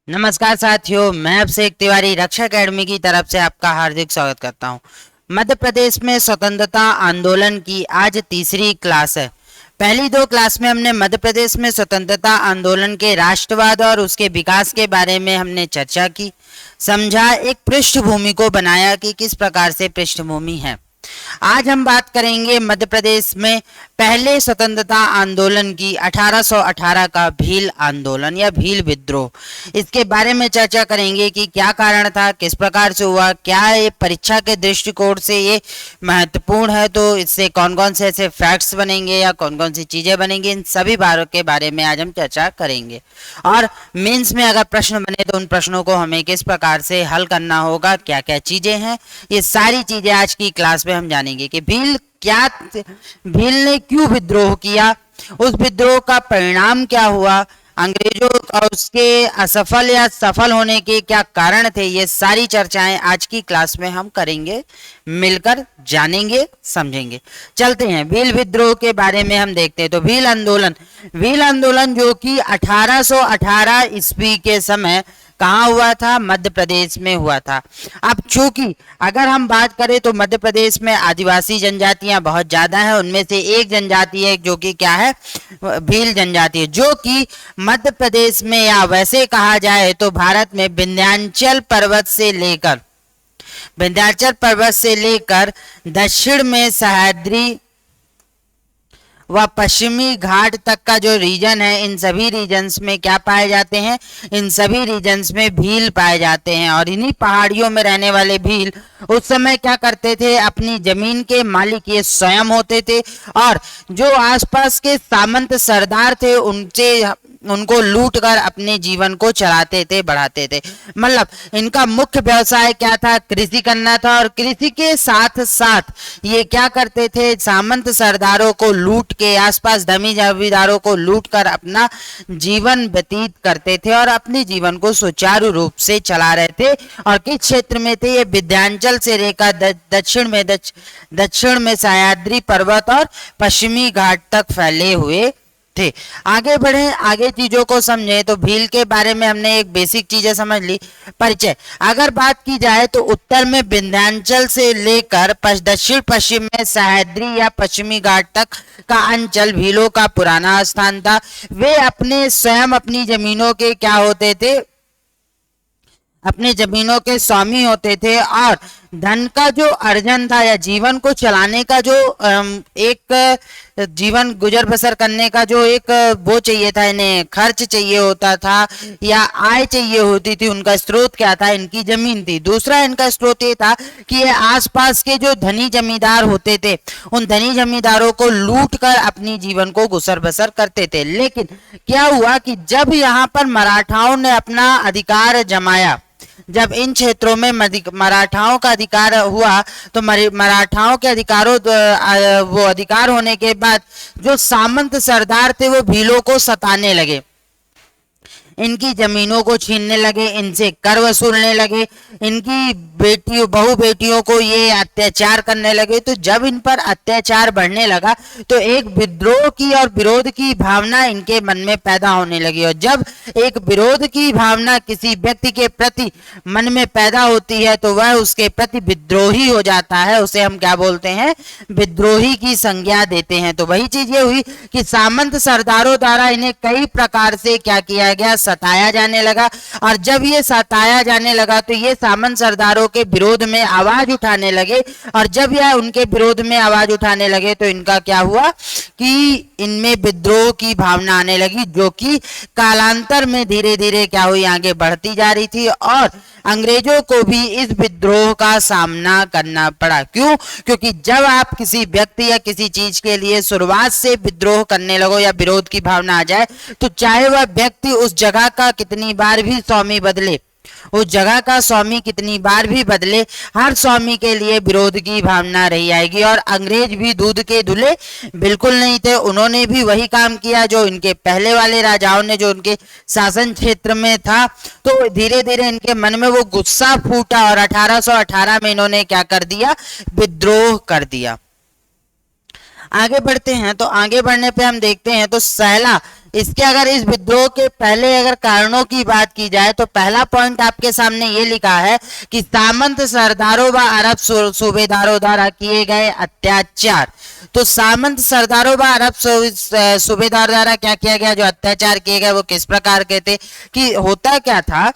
नमस्कार साथियों, मैं अभिषेक तिवारी रक्षा एकेडमी की तरफ से आपका हार्दिक स्वागत करता हूं। मध्य प्रदेश में स्वतंत्रता आंदोलन की आज तीसरी क्लास है। पहली दो क्लास में हमने मध्य प्रदेश में स्वतंत्रता आंदोलन के राष्ट्रवाद और उसके विकास के बारे में हमने चर्चा की, समझा, एक पृष्ठभूमि को बनाया कि किस प्रकार से पृष्ठभूमि है। आज हम बात करेंगे मध्य प्रदेश में पहले स्वतंत्रता आंदोलन की 1818 का भील आंदोलन या भील विद्रोह, इसके बारे में चर्चा करेंगे कि क्या कारण था, किस प्रकार से हुआ, क्या ये परीक्षा के दृष्टिकोण से ये महत्वपूर्ण है, तो इससे कौन कौन से ऐसे फैक्ट्स बनेंगे या कौन कौन सी चीजें बनेंगी, इन सभी बारों के बारे में आज हम चर्चा करेंगे। और मेंस में अगर प्रश्न बने तो उन प्रश्नों को हमें किस प्रकार से हल करना होगा, क्या क्या चीजें हैं, ये सारी चीजें आज की क्लास में हम जानेंगे कि भील ने क्यों विद्रोह किया, उस विद्रोह का परिणाम क्या हुआ, अंग्रेजों और उसके असफल या सफल होने के क्या कारण थे। ये सारी चर्चाएं आज की क्लास में हम करेंगे, मिलकर जानेंगे, समझेंगे। चलते हैं भील विद्रोह के बारे में हम देखते हैं। तो भील आंदोलन जो कि 1818 ईस्वी के समय कहाँ हुआ था? मध्य प्रदेश में हुआ था। अब चूंकि अगर हम बात करें तो मध्य प्रदेश में आदिवासी जनजातियां बहुत ज्यादा हैं, उनमें से एक जनजाति है जो कि क्या है? भील जनजाति है, जो कि मध्य प्रदेश में या वैसे कहा जाए तो भारत में विंध्याचल पर्वत से लेकर दक्षिण में सह्याद्री व पश्चिमी घाट तक का जो रीजन है, इन सभी रीजन्स में क्या पाए जाते हैं? इन सभी रीजन्स में भील पाए जाते हैं। और इन्हीं पहाड़ियों में रहने वाले भील उस समय क्या करते थे? अपनी जमीन के मालिक ये स्वयं होते थे और जो आसपास के सामंत सरदार थे उनको लूट कर अपने जीवन को चलाते थे, बढ़ाते थे। मतलब इनका मुख्य व्यवसाय क्या था? कृषि करना था। और कृषि के साथ साथ ये क्या करते थे? सामंत सरदारों को लूट के, आसपास धनी जमींदारों को लूट कर अपना जीवन व्यतीत करते थे और अपने जीवन को सुचारू रूप से चला रहे थे। और किस क्षेत्र में थे ये? विंध्याचल से लेकर दक्षिण में सह्याद्री पर्वत और पश्चिमी घाट तक फैले हुए थे। आगे बढ़े, आगे चीजों को समझे। तो भील के बारे में हमने एक बेसिक चीजें समझ ली। परिचय अगर बात की जाए तो उत्तर में विंध्याचल से लेकर दक्षिण पश्चिम में सह्याद्री या पश्चिमी घाट तक का अंचल भीलों का पुराना स्थान था। वे अपने स्वयं अपनी जमीनों के क्या होते थे? अपने जमीनों के स्वामी होते थे और धन का जो अर्जन था या जीवन को चलाने का जो एक जीवन गुजर बसर करने का जो एक वो चाहिए था, इन्हें खर्च चाहिए होता था या आय चाहिए होती थी, उनका स्रोत क्या था? इनकी जमीन थी। दूसरा इनका स्रोत ये था कि ये आसपास के जो धनी जमींदार होते थे उन धनी जमींदारों को लूट कर अपनी जीवन को गुजर बसर करते थे। लेकिन क्या हुआ कि जब यहाँ पर मराठाओं ने अपना अधिकार जमाया, जब इन क्षेत्रों में मराठाओं का अधिकार हुआ तो मराठाओं के वो अधिकार होने के बाद जो सामंत सरदार थे वो भीलों को सताने लगे, इनकी जमीनों को छीनने लगे, इनसे कर वसूलने लगे, इनकी बहु बेटियों को ये अत्याचार करने लगे। तो जब इन पर अत्याचार बढ़ने लगा तो एक विद्रोह की और विरोध की भावना इनके मन में पैदा होने लगी। और जब एक विरोध की भावना किसी व्यक्ति के प्रति मन में पैदा होती है तो वह उसके प्रति विद्रोही हो जाता है। उसे हम क्या बोलते हैं? विद्रोही की संज्ञा देते हैं। तो वही चीज ये हुई कि सामंत सरदारों द्वारा इन्हें कई प्रकार से क्या किया गया? सताया जाने लगा। और जब ये सताया जाने लगा तो ये सामंत सरदारों के विरोध में आवाज उठाने लगे। और जब यह उनके विरोध में आवाज उठाने लगे तो इनका क्या हुआ कि इनमें विद्रोह की भावना आने लगी, जो कि कालांतर में धीरे धीरे क्या हुई? आगे बढ़ती जा रही थी। और अंग्रेजों को भी इस विद्रोह का सामना करना पड़ा। क्यों? क्योंकि जब आप किसी व्यक्ति या किसी चीज के लिए शुरुआत से विद्रोह करने लगो या विरोध की भावना आ जाए तो चाहे वह व्यक्ति उस जगह का कितनी बार भी स्वामी बदले, उस जगह का स्वामी कितनी बार भी बदले, हर स्वामी के लिए विरोध की भावना रही आएगी। और अंग्रेज भी दूध के धुले बिल्कुल नहीं थे। उन्होंने भी वही काम किया जो इनके पहले वाले राजाओं ने, जो उनके शासन क्षेत्र में था। तो धीरे धीरे इनके मन में वो गुस्सा फूटा और 1818 में इन्होंने क्या कर दिया? विद्रोह कर दिया। आगे बढ़ते हैं। तो आगे बढ़ने पे हम देखते हैं तो सहला इसके अगर इस विद्रोह के पहले अगर कारणों की बात की जाए तो पहला पॉइंट आपके सामने ये लिखा है कि सामंत सरदारों व अरब सूबेदारों द्वारा किए गए अत्याचार। तो सामंत सरदारों व अरब सूबेदार द्वारा क्या किया गया, जो अत्याचार किए गए वो किस प्रकार के थे कि होता क्या था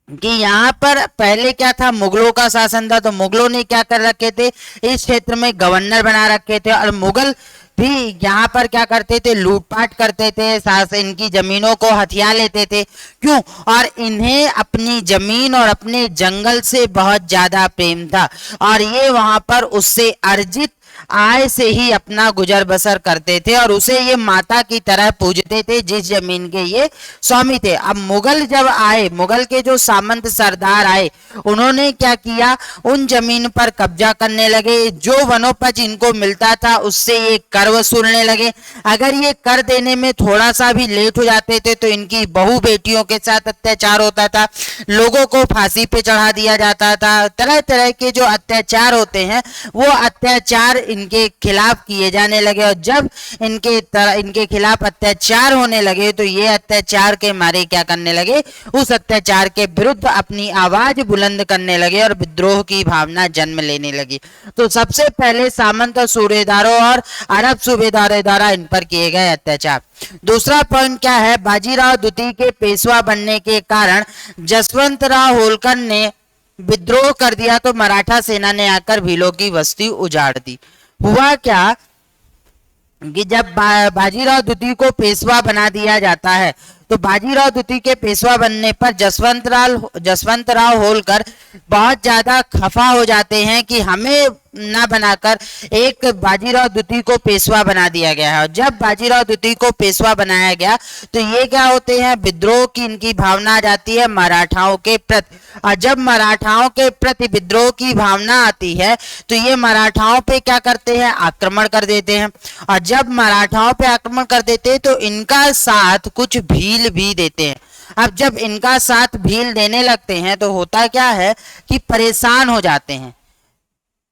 कि यहाँ पर पहले क्या था, मुगलों का शासन था। तो मुगलों ने क्या कर रखे थे, इस क्षेत्र में गवर्नर बना रखे थे और मुगल भी यहाँ पर क्या करते थे, लूटपाट करते थे, साथ इनकी जमीनों को हथिया लेते थे। क्यों? और इन्हें अपनी जमीन और अपने जंगल से बहुत ज्यादा प्रेम था और ये वहां पर उससे अर्जित आय से ही अपना गुजर बसर करते थे और उसे ये माता की तरह पूजते थे जिस जमीन के ये स्वामी थे। अब मुगल जब आए, मुगल के जो सामंत सरदार आए, उन्होंने क्या किया, उन जमीन पर कब्जा करने लगे। जो वनोपज इनको मिलता था उससे ये कर वसूलने लगे। अगर ये कर देने में थोड़ा सा भी लेट हो जाते थे तो इनकी बहू बेटियों के साथ अत्याचार होता था, लोगों को फांसी पे चढ़ा दिया जाता था। तरह तरह के जो अत्याचार होते हैं वो अत्याचार इनके खिलाफ किए जाने लगे और जब इनके खिलाफ अत्याचार होने लगे तो ये अत्याचार के मारे क्या करने लगे, उस अत्याचार के विरुद्ध अपनी आवाज बुलंद करने लगे और विद्रोह की भावना जन्म लेने लगी। तो सबसे पहले सामंत सूबेदारों और अरब सूबेदारों द्वारा इन पर किए गए अत्याचार। दूसरा पॉइंट क्या है, बाजीराव द्वितीय के पेशवा बनने के कारण जसवंतराव होलकर ने विद्रोह कर दिया तो मराठा सेना ने आकर भीलों की बस्ती उजाड़ दी। हुआ क्या कि जब बाजीराव द्वितीय को पेशवा बना दिया जाता है तो बाजीराव द्वितीय के पेशवा बनने पर जसवंतराव होलकर बहुत ज्यादा खफा हो जाते हैं कि हमें ना बनाकर एक बाजीराव द्वितीय को पेशवा बना दिया गया है। और जब बाजीराव द्वितीय को पेशवा बनाया गया तो ये क्या होते हैं, विद्रोह की इनकी भावना आ जाती है मराठाओं के प्रति। और जब मराठाओं के प्रति विद्रोह की भावना आती है तो ये मराठाओं पे क्या करते हैं, आक्रमण कर देते हैं। और जब मराठाओं पे आक्रमण कर देते हैं तो इनका साथ कुछ भील भी देते हैं। अब जब इनका साथ भील देने लगते हैं तो होता क्या है कि परेशान हो जाते हैं।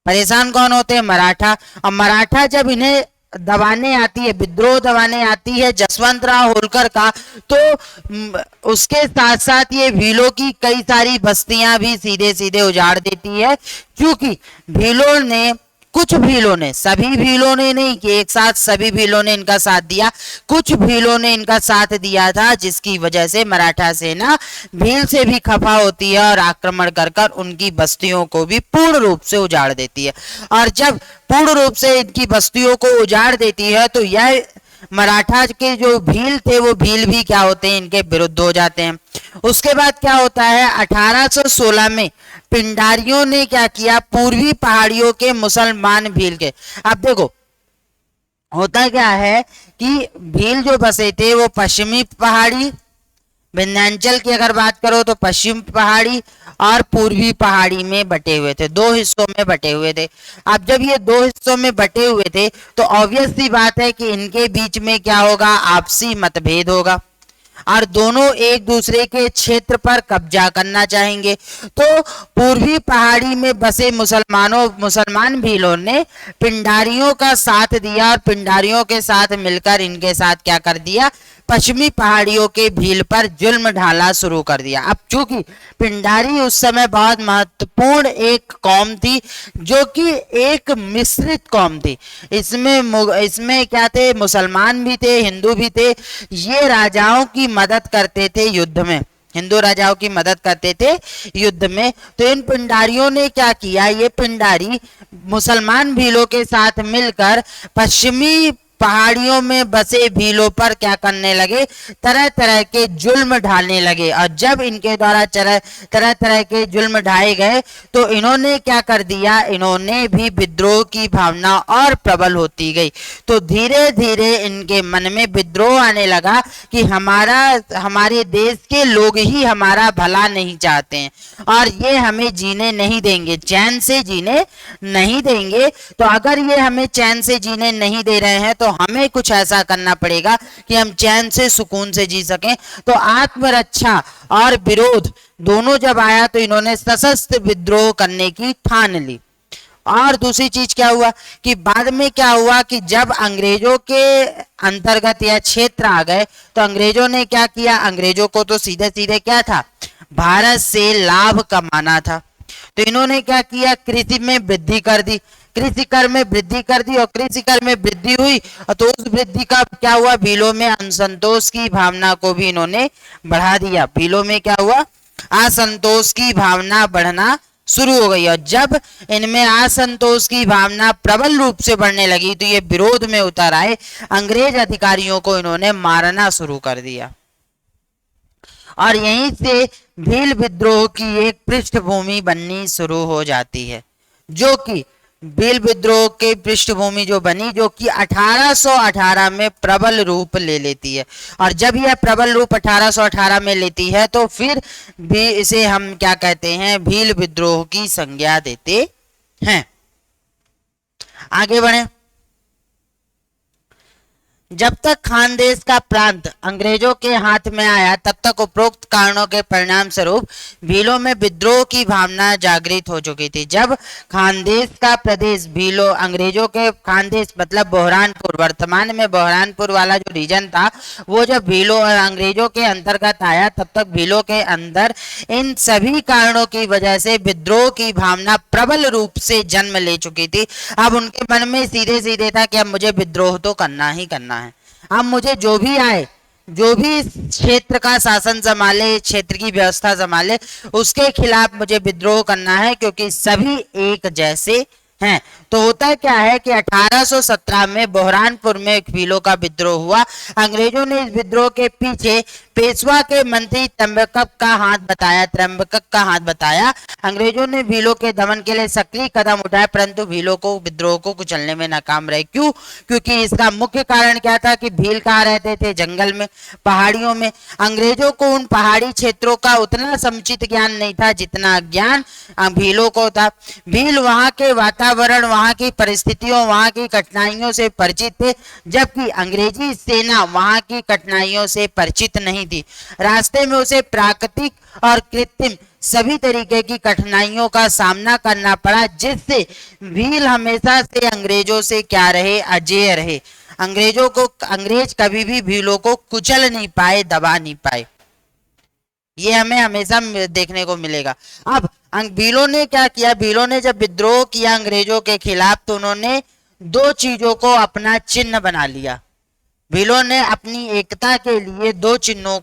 परेशान कौन होते हैं, मराठा। और मराठा जब इन्हें दबाने आती है, विद्रोह दबाने आती है जसवंतराव होलकर का, तो उसके साथ साथ ये भीलों की कई सारी बस्तियां भी सीधे सीधे उजाड़ देती है। क्योंकि भीलों ने, कुछ भीलों ने, सभी भीलों ने नहीं कि एक साथ सभी भीलों ने इनका साथ दिया, कुछ भीलों ने इनका साथ दिया था, जिसकी वजह से मराठा सेना भील से भी खफा होती है और आक्रमण कर कर उनकी बस्तियों को भी पूर्ण रूप से उजाड़ देती है। और जब पूर्ण रूप से इनकी बस्तियों को उजाड़ देती है तो यह मराठा के जो भील थे वो भील भी क्या होते हैं, इनके विरुद्ध हो जाते हैं। उसके बाद क्या होता है, 1816 में पिंडारियों ने क्या किया, पूर्वी पहाड़ियों के मुसलमान भील के, अब देखो होता क्या है कि भील जो बसे थे वो पश्चिमी पहाड़ी, विंध्याचल की अगर बात करो तो पश्चिम पहाड़ी और पूर्वी पहाड़ी में बटे हुए थे, दो हिस्सों में बटे हुए थे। अब जब ये दो हिस्सों में बटे हुए थे तो ऑब्वियस सी बात है कि इनके बीच में क्या होगा, आपसी मतभेद होगा और दोनों एक दूसरे के क्षेत्र पर कब्जा करना चाहेंगे। तो पूर्वी पहाड़ी में बसे मुसलमान भीलों ने पिंडारियों का साथ दिया और पिंडारियों के साथ मिलकर इनके साथ क्या कर दिया, पश्चिमी पहाड़ियों के भील पर जुल्म ढाला शुरू कर दिया। अब चूंकि पिंडारी उस समय बहुत महत्वपूर्ण एक कौम थी जो कि एक मिश्रित कौम थी, इसमें क्या थे, मुसलमान भी थे, हिंदू भी थे। ये राजाओं की मदद करते थे युद्ध में, हिंदू राजाओं की मदद करते थे युद्ध में। तो इन पिंडारियों ने क्या किया, ये पिंडारी मुसलमान भीलों के साथ मिलकर पश्चिमी पहाड़ियों में बसे भीलों पर क्या करने लगे, तरह तरह के जुल्म ढालने लगे। और जब इनके द्वारा तरह तरह के जुल्म ढाए गए तो इन्होंने क्या कर दिया, इन्होंने भी विद्रोह की भावना और प्रबल होती गई। तो धीरे धीरे इनके मन में विद्रोह आने लगा कि हमारे देश के लोग ही हमारा भला नहीं चाहते हैं और ये हमें जीने नहीं देंगे, चैन से जीने नहीं देंगे। तो अगर ये हमें चैन से जीने नहीं दे रहे हैं तो हमें कुछ ऐसा करना पड़ेगा कि हम चैन से सुकून से जी सकें। तो आत्मरक्षा और विरोध दोनों जब आया तो इन्होंने सशस्त्र विद्रोह करने की ठान ली। और दूसरी चीज क्या हुआ कि बाद में क्या हुआ कि जब अंग्रेजों के अंतर्गत या क्षेत्र आ गए तो अंग्रेजों ने क्या किया, अंग्रेजों को तो सीधे सीधे क्या था, भारत से लाभ कमाना था। तो इन्होंने क्या किया, कृषि में वृद्धि कर दी, कृषि कर में वृद्धि कर दी, और कृषि कर में वृद्धि हुई तो उस वृद्धि का क्या हुआ, भीलों में असंतोष की भावना को भी इन्होंने बढ़ा दिया। भीलों में क्या हुआ, असंतोष की भावना बढ़ना शुरू हो गई, और जब इनमें असंतोष की भावना प्रबल रूप से बढ़ने लगी तो ये विरोध में उतर आए, अंग्रेज अधिकारियों को इन्होंने मारना शुरू कर दिया। और यहीं से भील विद्रोह की एक पृष्ठभूमि बननी शुरू हो जाती है, जो कि भील विद्रोह की पृष्ठभूमि जो बनी, जो कि 1818 में प्रबल रूप ले लेती है। और जब यह प्रबल रूप 1818 में लेती है तो फिर भी इसे हम क्या कहते हैं, भील विद्रोह की संज्ञा देते हैं। आगे बढ़े। जब तक खानदेश का प्रांत अंग्रेजों के हाथ में आया तब तक उपरोक्त कारणों के परिणाम स्वरूप भीलों में विद्रोह की भावना जागृत हो चुकी थी। जब खानदेश का प्रदेश भीलों, अंग्रेजों के खानदेश मतलब बुरहानपुर, वर्तमान में बुरहानपुर वाला जो रीजन था, वो जब भीलों और अंग्रेजों के अंतर्गत आया तब तक भीलों के अंदर इन सभी कारणों की वजह से विद्रोह की भावना प्रबल रूप से जन्म ले चुकी थी। अब उनके मन में सीधे सीधे था कि अब मुझे विद्रोह तो करना ही करना है, अब मुझे जो भी आए, जो भी क्षेत्र का शासन संभाले, क्षेत्र की व्यवस्था संभाले, उसके खिलाफ मुझे विद्रोह करना है, क्योंकि सभी एक जैसे हैं। तो होता क्या है कि 1817 में बुरहानपुर में एक भीलों का विद्रोह हुआ। अंग्रेजों ने इस विद्रोह के पीछे पेशवा के मंत्री त्र्यंबकप का हाथ बताया। अंग्रेजों ने भीलों के दमन के लिए सक्रिय कदम उठाए, परंतु भीलों को विद्रोह को कुचलने में नाकाम रहे। क्यों? क्योंकि इसका मुख्य कारण क्या था कि भील कहाँ रहते थे, जंगल में, पहाड़ियों में। अंग्रेजों को उन पहाड़ी क्षेत्रों का उतना समुचित ज्ञान नहीं था जितना ज्ञान भीलों को था। भील वहाँ के वातावरण, वहाँ की परिस्थितियों, वहाँ की कठिनाइयों से परिचित थे, जबकि अंग्रेजी सेना वहाँ की कठिनाइयों से परिचित नहीं थी। रास्ते में उसे प्राकृतिक और कृत्रिम सभी तरीके की कठिनाइयों का सामना करना पड़ा, जिससे भील हमेशा से अंग्रेजों से क्या रहे, अजेय रहे। अंग्रेज कभी भी भीलों को कुचल नहीं पाए, दबा नहीं पाए। ये हमें हमेशा देखने को मिलेगा। अब भीलों ने क्या किया, भीलों ने जब विद्रोह किया अंग्रेजों के खिलाफ तो उन्होंने दो चीजों को अपना चिन्ह बना लिया। भीलों ने अपनी एकता के लिए दो चिन्हों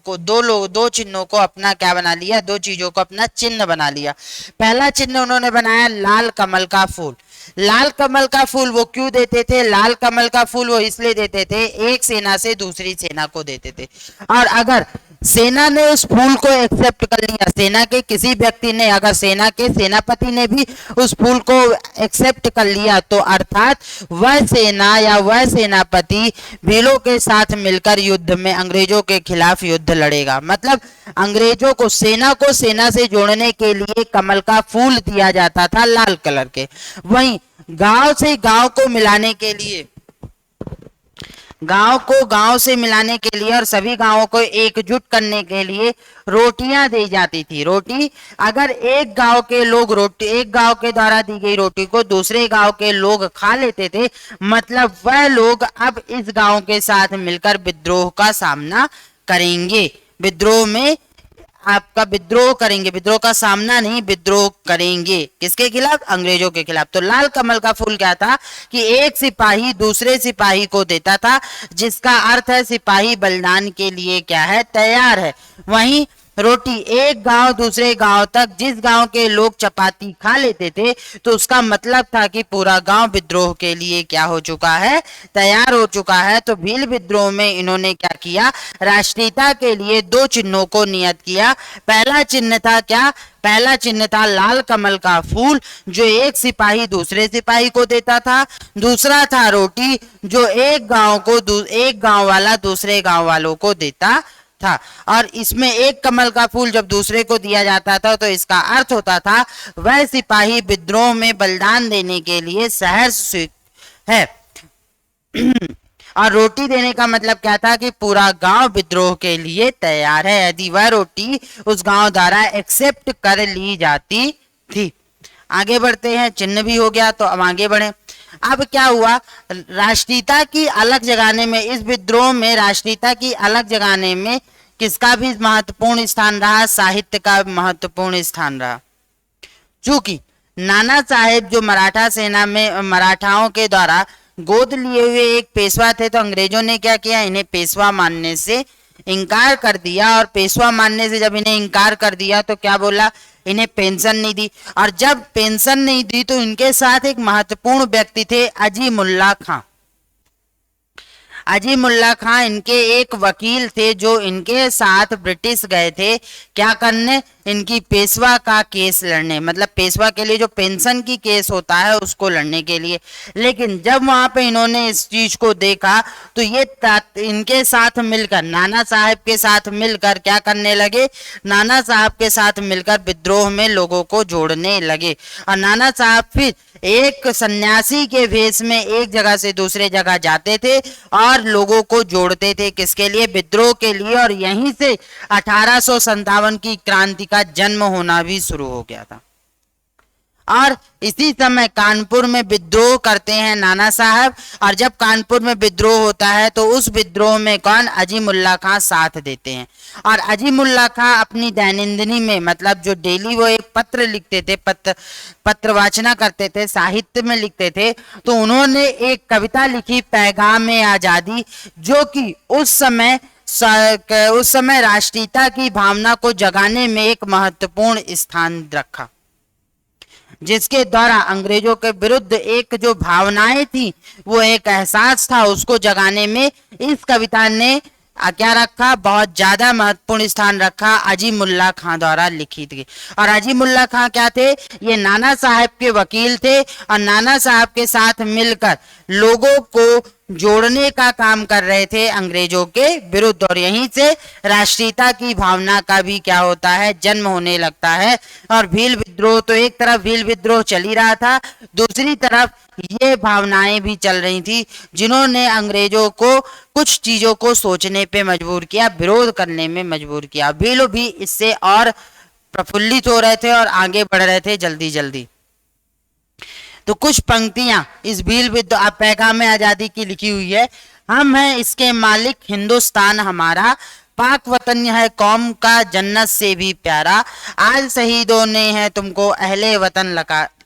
को अपना क्या बना लिया, दो चीजों को अपना चिन्ह बना लिया। पहला चिन्ह उन्होंने बनाया लाल कमल का फूल। लाल कमल का फूल वो क्यों देते थे? लाल कमल का फूल वो इसलिए देते थे, एक सेना से दूसरी सेना को देते थे, और अगर सेना ने उस फूल को एक्सेप्ट कर लिया, सेना के किसी व्यक्ति ने, अगर सेना के सेनापति ने भी उस फूल को एक्सेप्ट कर लिया, तो अर्थात वह सेना या वह सेनापति भीलों के साथ मिलकर युद्ध में अंग्रेजों के खिलाफ युद्ध लड़ेगा। मतलब अंग्रेजों को सेना से जोड़ने के लिए कमल का फूल दिया जाता था लाल कलर के। वहीं गांव से गांव को मिलाने के लिए, गांव से मिलाने के लिए और सभी गांवों को एकजुट करने के लिए रोटियां दी जाती थी। रोटी, अगर एक गांव के द्वारा दी गई रोटी को दूसरे गांव के लोग खा लेते थे, मतलब वह लोग अब इस गांव के साथ मिलकर विद्रोह का सामना करेंगे। विद्रोह का सामना नहीं, विद्रोह करेंगे। किसके खिलाफ? अंग्रेजों के खिलाफ। तो लाल कमल का फूल क्या था कि एक सिपाही दूसरे सिपाही को देता था, जिसका अर्थ है सिपाही बलिदान के लिए क्या है, तैयार है। वहीं रोटी, एक गांव दूसरे गांव तक जिस गांव के लोग चपाती खा लेते थे, तो उसका मतलब था कि पूरा गांव विद्रोह के लिए क्या हो चुका है, तैयार हो चुका है। तो भील विद्रोह में इन्होंने क्या किया, राष्ट्रीयता के लिए दो चिन्हों को नियत किया। पहला चिन्ह था क्या? पहला चिन्ह था लाल कमल का फूल, जो एक सिपाही दूसरे सिपाही को देता था। दूसरा था रोटी, जो एक गांव वाला दूसरे गांव वालों को देता था। और इसमें एक कमल का फूल जब दूसरे को दिया जाता था तो इसका अर्थ होता था वह सिपाही विद्रोह में बलिदान देने के लिए सहर्ष है। और रोटी देने का मतलब क्या था कि पूरा गांव विद्रोह के लिए तैयार है, यदि वह रोटी उस गांव द्वारा एक्सेप्ट कर ली जाती थी। आगे बढ़ते हैं, चिन्ह भी हो गया तो अब आगे बढ़े। अब क्या हुआ, राष्ट्रीयता की अलग जगाने में, इस विद्रोह में राष्ट्रीयता की अलग जगाने में किसका भी महत्वपूर्ण स्थान रहा, साहित्य का महत्वपूर्ण स्थान रहा। चूंकि नाना साहेब जो मराठा सेना में मराठाओं के द्वारा गोद लिए हुए एक पेशवा थे, तो अंग्रेजों ने क्या किया, इन्हें पेशवा मानने से इनकार कर दिया। और पेशवा मानने से जब इन्हें इनकार कर दिया तो क्या बोला, इन्हें पेंशन नहीं दी। और जब पेंशन नहीं दी तो इनके साथ एक महत्वपूर्ण व्यक्ति थे, अजीमुल्ला खां। अजीमुल्ला खां इनके एक वकील थे जो इनके साथ ब्रिटिश गए थे क्या करने, इनकी पेशवा का केस लड़ने, मतलब पेशवा के लिए जो पेंशन की केस होता है उसको लड़ने के लिए। लेकिन जब वहां पे इन्होंने इस चीज को देखा तो ये इनके साथ मिलकर, नाना साहब के साथ मिलकर क्या करने लगे, नाना साहब के साथ मिलकर विद्रोह में लोगों को जोड़ने लगे। और नाना साहब फिर एक सन्यासी के भेष में एक जगह से दूसरे जगह जाते थे और लोगों को जोड़ते थे, किसके लिए, विद्रोह के लिए। और यहीं से 1857 की क्रांति का जन्म होना भी शुरू हो गया था। और इसी समय कानपुर में विद्रोह करते हैं नाना साहब। और जब कानपुर में विद्रोह होता है तो उस विद्रोह में कौन, अजीमुल्ला खां साथ देते हैं। और अजीमुल्ला खां अपनी दैनंदिनी में, मतलब जो डेली वो एक पत्र लिखते थे, पत्र वाचना करते थे, साहित्य में लिखते थे, तो उन्होंने एक कविता लिखी, पैगाम आजादी, जो कि उस समय राष्ट्रीयता की भावना को जगाने में एक महत्वपूर्ण स्थान रखा, जिसके द्वारा अंग्रेजों के विरुद्ध एक जो भावनाएं थी, वो एक एहसास था, उसको जगाने में इस कविता ने क्या रखा, बहुत ज्यादा महत्वपूर्ण स्थान रखा, अजीमुल्ला खां द्वारा लिखी थी। और अजीमुल्ला खां क्या थे, ये नाना साहब के वकील थे और नाना साहब के साथ मिलकर लोगों को जोड़ने का काम कर रहे थे अंग्रेजों के विरुद्ध। और यहीं से राष्ट्रीयता की भावना का भी क्या होता है, जन्म होने लगता है। और भील विद्रोह, तो एक तरफ भील विद्रोह चल ही रहा था, दूसरी तरफ ये भावनाएं भी चल रही थी, जिन्होंने अंग्रेजों को कुछ चीजों को सोचने पे मजबूर किया, विरोध करने में मजबूर किया। भील भी इससे और प्रफुल्लित हो रहे थे और आगे बढ़ रहे थे जल्दी जल्दी। तो कुछ पंक्तियां इस भील विद्रोह पैगाम आजादी की लिखी हुई है। हम हैं इसके मालिक, हिंदुस्तान हमारा, पाक वतन है कौम का जन्नत से भी प्यारा, आज शहीदों ने है तुमको अहले वतन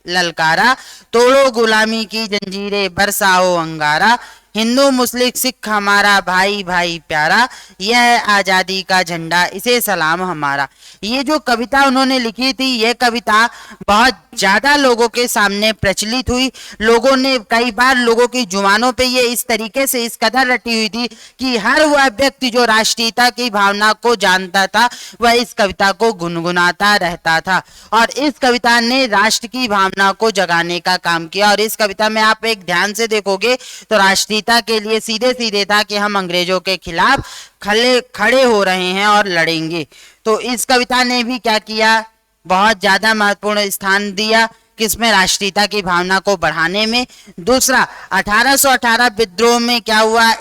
ललकारा, तोड़ो गुलामी की जंजीरें बरसाओ अंगारा, हिंदू मुस्लिम सिख हमारा भाई भाई प्यारा, यह है आजादी का झंडा इसे सलाम हमारा। ये जो कविता उन्होंने लिखी थी, ये कविता बहुत ज्यादा लोगों के सामने प्रचलित हुई। लोगों ने कई बार, लोगों की जुबानों पे ये इस तरीके से इस कदर रटी हुई थी कि हर वह व्यक्ति जो राष्ट्रीयता की भावना को जानता था वह इस कविता को गुनगुनाता रहता था। और इस कविता ने राष्ट्र की भावना को जगाने का काम किया। और इस कविता में आप एक ध्यान से देखोगे तो राष्ट्रीयता के लिए सीधे सीधे था कि हम अंग्रेजों के खिलाफ खड़े हो रहे हैं और लड़ेंगे। तो इस कविता ने भी क्या किया, बहुत ज्यादा महत्वपूर्ण स्थान दिया किसमें, राष्ट्रीयता की भावना को बढ़ाने में। दूसरा, 1818 विद्रोह में क्या हुआ,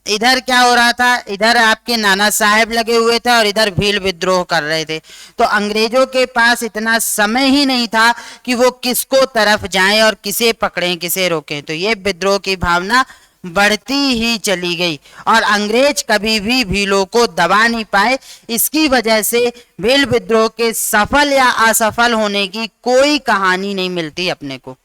इधर क्या हो रहा था, इधर आपके नाना साहब लगे हुए थे और इधर भील विद्रोह कर रहे थे। तो अंग्रेजों के पास इतना समय ही नहीं था कि वो किसको तरफ जाएं और किसे पकड़ें किसे रोकें। तो ये विद्रोह की भावना बढ़ती ही चली गई और अंग्रेज कभी भी भीलों को दबा नहीं पाए। इसकी वजह से भील विद्रोह के सफल या असफल होने की कोई कहानी नहीं मिलती अपने को।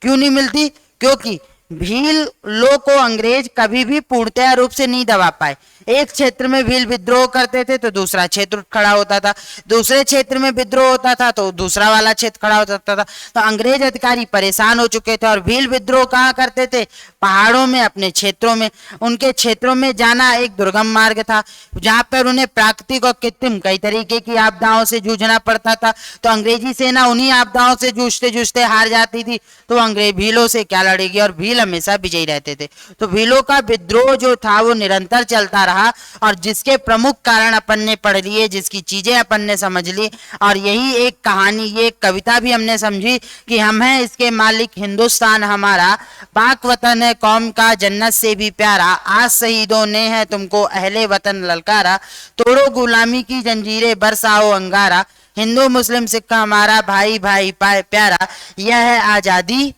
क्यों नहीं मिलती, क्योंकि भील लोग को अंग्रेज कभी भी पूर्णतया रूप से नहीं दबा पाए। एक क्षेत्र में भील विद्रोह करते थे तो दूसरा क्षेत्र खड़ा होता था, दूसरे क्षेत्र में विद्रोह होता था तो दूसरा वाला क्षेत्र खड़ा हो सकता था। तो अंग्रेज अधिकारी परेशान हो चुके थे और भील विद्रोह कहाँ करते थे, पहाड़ों में, अपने क्षेत्रों में। उनके क्षेत्रों में जाना एक दुर्गम मार्ग था जहां पर उन्हें प्राकृतिक और कृत्रिम कई तरीके की आपदाओं से जूझना पड़ता था। तो अंग्रेजी सेना उन्हीं आपदाओं से जूझते जूझते हार जाती थी, तो अंग्रेज भीलों से क्या लड़ेगी, और भील हमेशा विजयी रहते थे। तो भीलों का विद्रोह जो था वो निरंतर चलता रहा और जिसके प्रमुख कारण अपन ने पढ़ लिए, जिसकी चीजें अपन ने समझ ली। और यही एक कहानी, ये कविता भी हमने समझी कि हम हैं इसके मालिक, हिंदुस्तान हमारा, पाक वतन है कौम का जन्नत से भी प्यारा, आज शहीदों ने है तुमको अहले वतन ललकारा, तोड़ो गुलामी की जंजीरें बरसाओ अंगारा, हिंदू मुस्लिम सिख हमारा भाई भाई प्यारा, यह है आजादी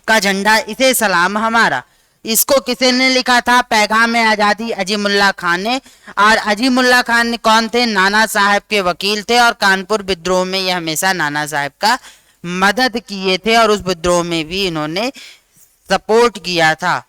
का झंडा, इसे सलाम हमारा। इसको किसी ने लिखा था? पैगाम आजादी अजीमुल्ला खान ने। और अजीमुल्ला खान कौन थे? नाना साहब के वकील थे, और कानपुर विद्रोह में ये हमेशा नाना साहब का मदद किए थे, और उस विद्रोह में भी इन्होंने सपोर्ट किया था,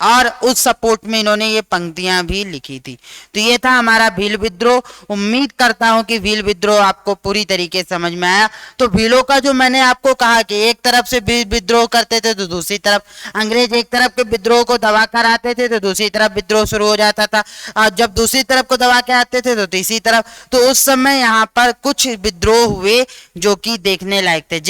और उस सपोर्ट में इन्होंने ये पंक्तियां भी लिखी थी। तो ये था हमारा भील विद्रोह। उम्मीद करता हूं कि भील विद्रोह आपको पूरी तरीके से समझ में आया। तो भीलों का जो मैंने आपको कहा कि एक तरफ से भील विद्रोह करते थे तो दूसरी तरफ अंग्रेज एक तरफ के विद्रोह को दबा कर आते थे तो दूसरी तरफ विद्रोह शुरू हो जाता था, और जब दूसरी तरफ को दबा के आते थे तो तीसरी तरफ। तो उस समय यहाँ पर कुछ विद्रोह हुए जो कि देखने लायक थे।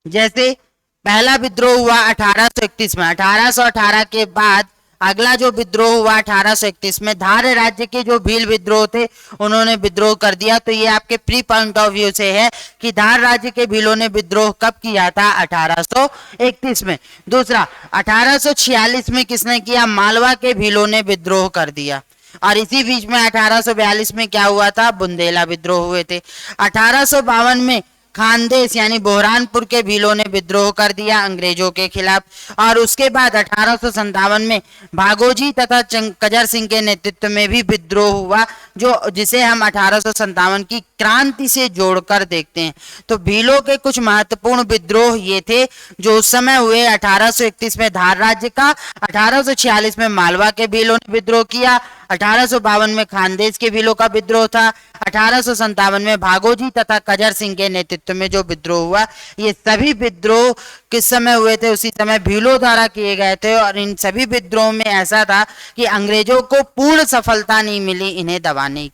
जैसे पहला विद्रोह हुआ 1831 में। 1818 के बाद अगला जो विद्रोह हुआ 1831 में, धार राज्य के जो भील विद्रोह थे उन्होंने विद्रोह कर दिया। तो ये आपके प्री पॉइंट ऑफ व्यू से है कि धार राज्य के भीलों ने विद्रोह कब किया था? 1831 में। दूसरा 1846 में किसने किया? मालवा के भीलों ने विद्रोह कर दिया। और इसी बीच में 1842 में क्या हुआ था? बुंदेला विद्रोह हुए थे। 1852 में खानदेश यानी बुरहानपुर के भीलों ने विद्रोह कर दिया अंग्रेजों के खिलाफ। और उसके बाद 1857 में भागोजी तथा कजर सिंह के नेतृत्व में भी विद्रोह हुआ, जिसे हम 1857 की क्रांति से जोड़कर देखते हैं। तो भीलों के कुछ महत्वपूर्ण विद्रोह ये थे जो उस समय हुए। 1831 में धार राज्य का, 1846 में मालवा के भीलों ने विद्रोह किया, 1852 में खानदेश के भीलों का विद्रोह था, 1857 में भागोजी तथा कजर सिंह के नेतृत्व में जो विद्रोह हुआ। ये सभी विद्रोह किस समय हुए थे? उसी समय भीलों द्वारा किए गए थे। और इन सभी विद्रोह में ऐसा था कि अंग्रेजों को पूर्ण सफलता नहीं मिली इन्हें दबाने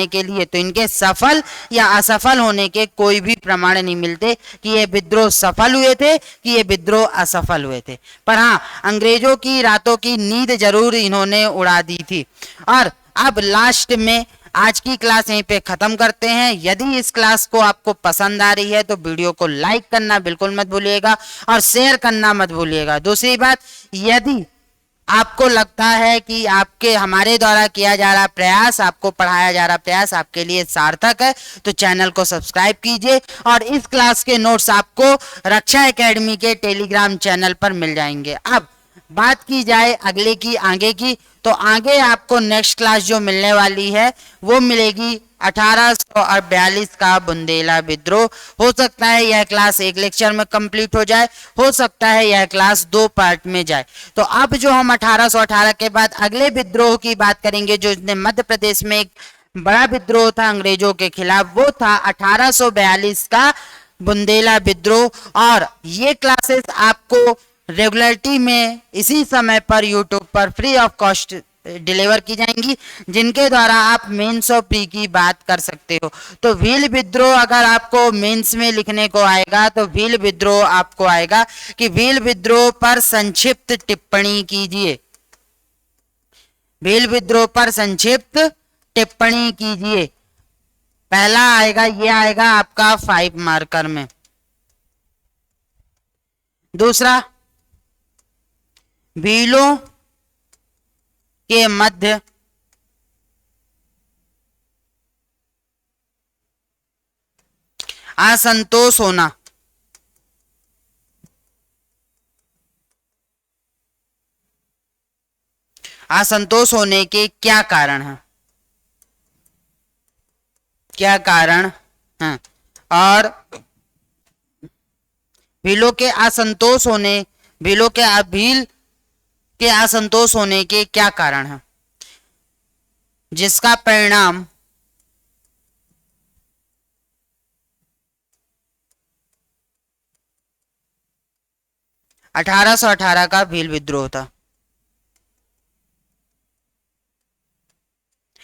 के लिए। तो इनके सफल या असफल होने के कोई भी प्रमाण नहीं मिलते कि ये विद्रोह सफल हुए थे कि ये विद्रोह असफल हुए थे। पर हाँ, अंग्रेजों की रातों की नींद जरूर इन्होंने उड़ा दी थी। और अब लास्ट में आज की क्लास यहीं पे खत्म करते हैं। यदि इस क्लास को आपको पसंद आ रही है तो वीडियो को लाइक करना बिल्कुल मत भूलिएगा और शेयर करना मत भूलिएगा। दूसरी बात, यदि आपको लगता है कि आपके हमारे द्वारा किया जा रहा प्रयास, आपको पढ़ाया जा रहा प्रयास आपके लिए सार्थक है तो चैनल को सब्सक्राइब कीजिए। और इस क्लास के नोट्स आपको रक्षा एकेडमी के टेलीग्राम चैनल पर मिल जाएंगे। अब बात की जाए आगे की, तो आगे आपको नेक्स्ट क्लास जो मिलने वाली है वो मिलेगी 1842 का बुंदेला विद्रोह। हो सकता है यह क्लास एक लेक्चर में कंप्लीट हो जाए, हो सकता है यह क्लास 2 पार्ट में जाए। तो अब जो हम 1818 के बाद अगले विद्रोह की बात करेंगे, जो मध्य प्रदेश में एक बड़ा विद्रोह था अंग्रेजों के खिलाफ, वो था 1842 का बुंदेला विद्रोह। और ये क्लासेस आपको रेगुलरिटी में इसी समय पर यूट्यूब पर फ्री ऑफ कॉस्ट डिलीवर की जाएंगी, जिनके द्वारा आप मेंस और प्री की बात कर सकते हो। तो भील विद्रोह अगर आपको मेंस में लिखने को आएगा तो भील विद्रोह आपको आएगा कि भील विद्रोह पर संक्षिप्त टिप्पणी कीजिए। भील विद्रोह पर संक्षिप्त टिप्पणी कीजिए। पहला आएगा, ये आएगा आपका 5 मार्कर में। दूसरा, भीलों के मध्य असंतोष होना। असंतोष होने के क्या कारण है? क्या कारण है? और भील के असंतोष होने के क्या कारण है, जिसका परिणाम (1818) का भील विद्रोह था।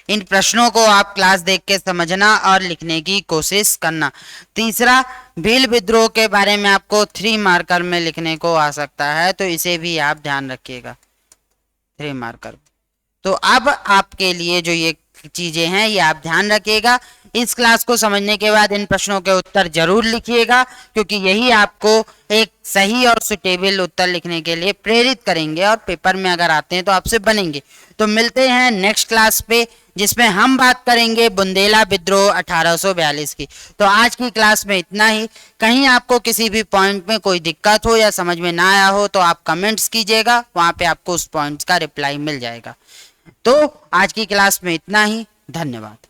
इन प्रश्नों को आप क्लास देख के समझना और लिखने की कोशिश करना। तीसरा, भील विद्रोह के बारे में आपको 3 मार्कर में लिखने को आ सकता है, तो इसे भी आप ध्यान रखिएगा 3 मार्कर। तो अब आपके लिए जो ये चीजें हैं ये आप ध्यान रखिएगा। इस क्लास को समझने के बाद इन प्रश्नों के उत्तर जरूर लिखिएगा, क्योंकि यही आपको एक सही और सुटेबल उत्तर लिखने के लिए प्रेरित करेंगे और पेपर में अगर आते हैं तो आपसे बनेंगे। तो मिलते हैं नेक्स्ट क्लास पे, जिसमें हम बात करेंगे बुंदेला विद्रोह 1842 की। तो आज की क्लास में इतना ही। कहीं आपको किसी भी पॉइंट में कोई दिक्कत हो या समझ में ना आया हो तो आप कमेंट्स कीजिएगा, वहां पे आपको उस पॉइंट्स का रिप्लाई मिल जाएगा। तो आज की क्लास में इतना ही। धन्यवाद।